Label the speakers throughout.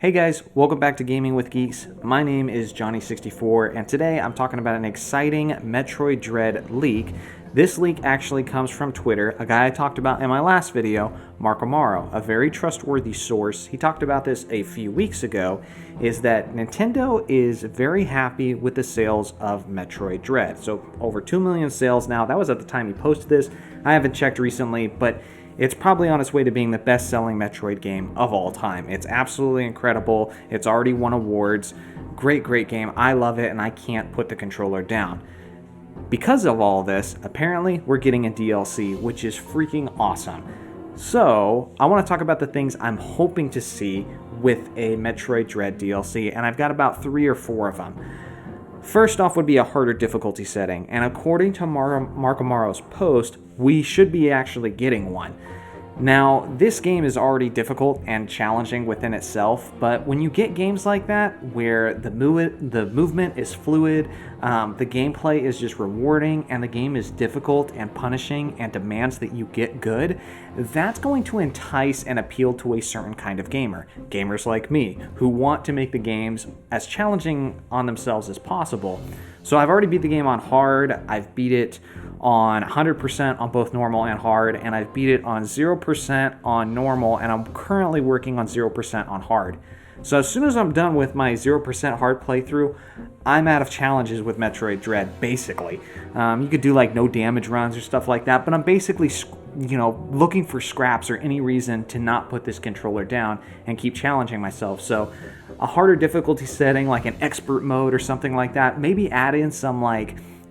Speaker 1: Hey guys, welcome back to Gaming with Geeks. My name is Johnny64, and today I'm talking about an exciting Metroid Dread leak. This leak actually comes from Twitter, a guy I talked about in my last video, Mark Amaro, a very trustworthy source. He talked about this a few weeks ago, is that Nintendo is very happy with the sales of Metroid Dread. So over 2 million sales now. That was at the time he posted this. I haven't checked recently, but it's probably on its way to being the best-selling Metroid game of all time. It's absolutely incredible. It's already won awards. Great game. I love it, and I can't put the controller down. Because of all this, apparently we're getting a DLC, which is freaking awesome. So, I want to talk about the things I'm hoping to see with a Metroid Dread DLC, and I've got about 3 or 4 of them. First off would be a harder difficulty setting, and according to Mark Amaro's post, we should be actually getting one. Now, this game is already difficult and challenging within itself, but when you get games like that, where the movement is fluid, the gameplay is just rewarding, and the game is difficult and punishing and demands that you get good, that's going to entice and appeal to a certain kind of gamer. Gamers like me, who want to make the games as challenging on themselves as possible. So I've already beat the game on hard, I've beat it on 100% on both normal and hard, and I've beat it on 0% on normal, and I'm currently working on 0% on hard. So as soon as I'm done with my 0% hard playthrough, I'm out of challenges with Metroid Dread, basically. You could do like no damage runs or stuff like that, but I'm basically, looking for scraps or any reason to not put this controller down and keep challenging myself. So a harder difficulty setting, like an expert mode or something like that, maybe add in some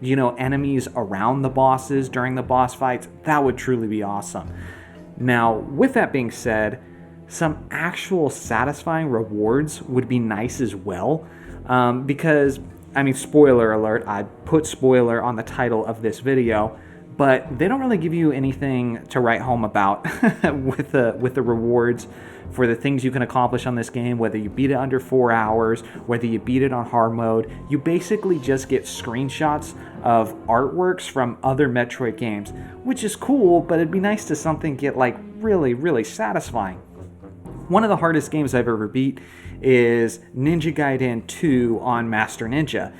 Speaker 1: enemies around the bosses during the boss fights. That would truly be awesome. Now, with that being said, some actual satisfying rewards would be nice as well, because, spoiler alert, I put spoiler on the title of this video, but they don't really give you anything to write home about with the rewards for the things you can accomplish on this game, whether you beat it under 4 hours, whether you beat it on hard mode. You basically just get screenshots of artworks from other Metroid games, which is cool, but it'd be nice to something get really satisfying. One of the hardest games I've ever beat is Ninja Gaiden 2 on Master Ninja.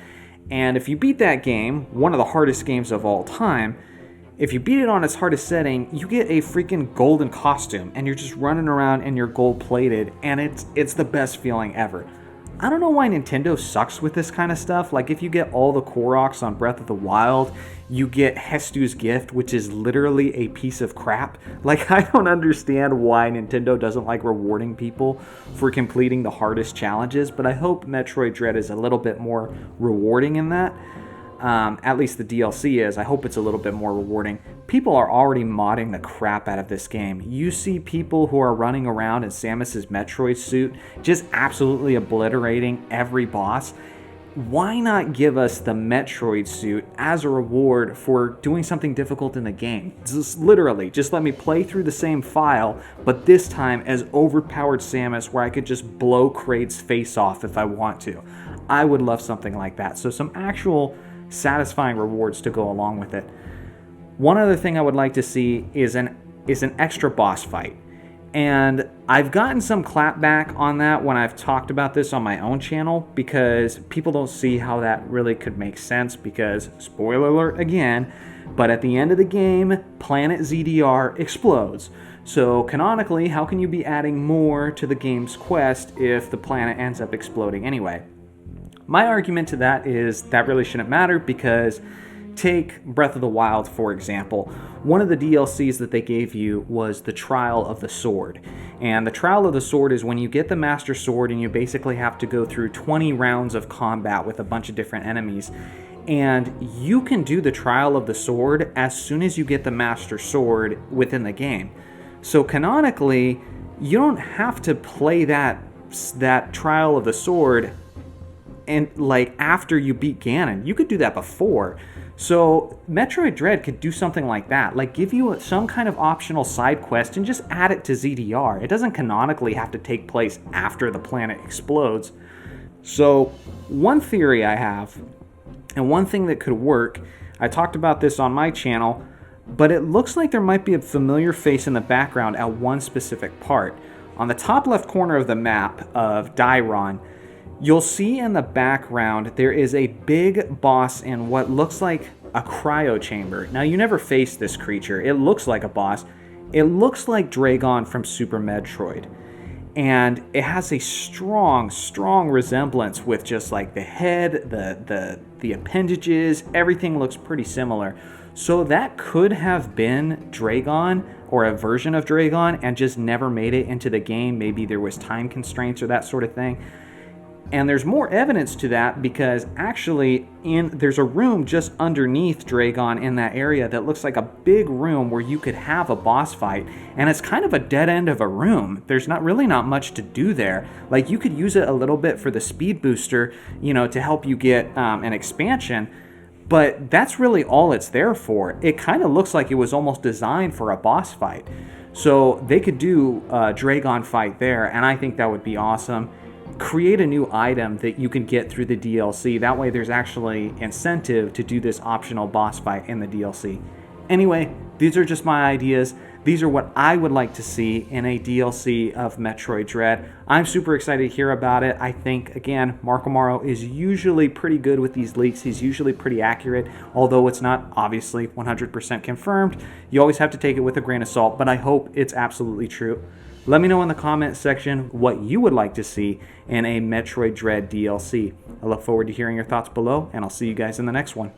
Speaker 1: And if you beat that game, one of the hardest games of all time, if you beat it on its hardest setting, you get a freaking golden costume, and you're just running around and you're gold-plated, and it's the best feeling ever. I don't know why Nintendo sucks with this kind of stuff. Like, if you get all the Koroks on Breath of the Wild, you get Hestu's Gift, which is literally a piece of crap. Like, I don't understand why Nintendo doesn't like rewarding people for completing the hardest challenges, but I hope Metroid Dread is a little bit more rewarding in that. At least the DLC is. I hope it's a little bit more rewarding. People are already modding the crap out of this game. You see people who are running around in Samus's Metroid suit, just absolutely obliterating every boss. Why not give us the Metroid suit as a reward for doing something difficult in the game? Just let me play through the same file, but this time as overpowered Samus, where I could just blow Kraid's face off if I want to. I would love something like that. So some actual satisfying rewards to go along with it. One other thing I would like to see is an extra boss fight. And I've gotten some clapback on that when I've talked about this on my own channel, because people don't see how that really could make sense, because, spoiler alert again, but at the end of the game, Planet ZDR explodes. So canonically, how can you be adding more to the game's quest if the planet ends up exploding anyway? My argument to that is that really shouldn't matter, because take Breath of the Wild, for example. One of the DLCs that they gave you was the Trial of the Sword. And the Trial of the Sword is when you get the Master Sword and you basically have to go through 20 rounds of combat with a bunch of different enemies. And you can do the Trial of the Sword as soon as you get the Master Sword within the game. So canonically, you don't have to play that Trial of the Sword and after you beat Ganon. You could do that before. So Metroid Dread could do something like that, like give you some kind of optional side quest and just add it to ZDR. It doesn't canonically have to take place after the planet explodes. So one theory I have, and one thing that could work, I talked about this on my channel, but it looks like there might be a familiar face in the background at one specific part. On the top left corner of the map of Dairon, you'll see in the background there is a big boss in what looks like a cryo chamber. Now, you never face this creature. It looks like a boss. It looks like Dragon from Super Metroid. And it has a strong resemblance with just like the head, the appendages, everything looks pretty similar. So that could have been Dragon or a version of Dragon and just never made it into the game. Maybe there was time constraints or that sort of thing. And there's more evidence to that because actually there's a room just underneath Dragon in that area that looks like a big room where you could have a boss fight. And it's kind of a dead end of a room. There's not much to do there. Like, you could use it a little bit for the speed booster, to help you get an expansion. But that's really all it's there for. It kind of looks like it was almost designed for a boss fight. So they could do a Dragon fight there, and I think that would be awesome. Create a new item that you can get through the DLC. That way there's actually incentive to do this optional boss fight in the DLC. Anyway, these are just my ideas. These are what I would like to see in a DLC of Metroid Dread. I'm super excited to hear about it. I think, again, Mark Amaro is usually pretty good with these leaks. He's usually pretty accurate, although it's not obviously 100% confirmed. You always have to take it with a grain of salt, but I hope it's absolutely true. Let me know in the comment section what you would like to see in a Metroid Dread DLC. I look forward to hearing your thoughts below, and I'll see you guys in the next one.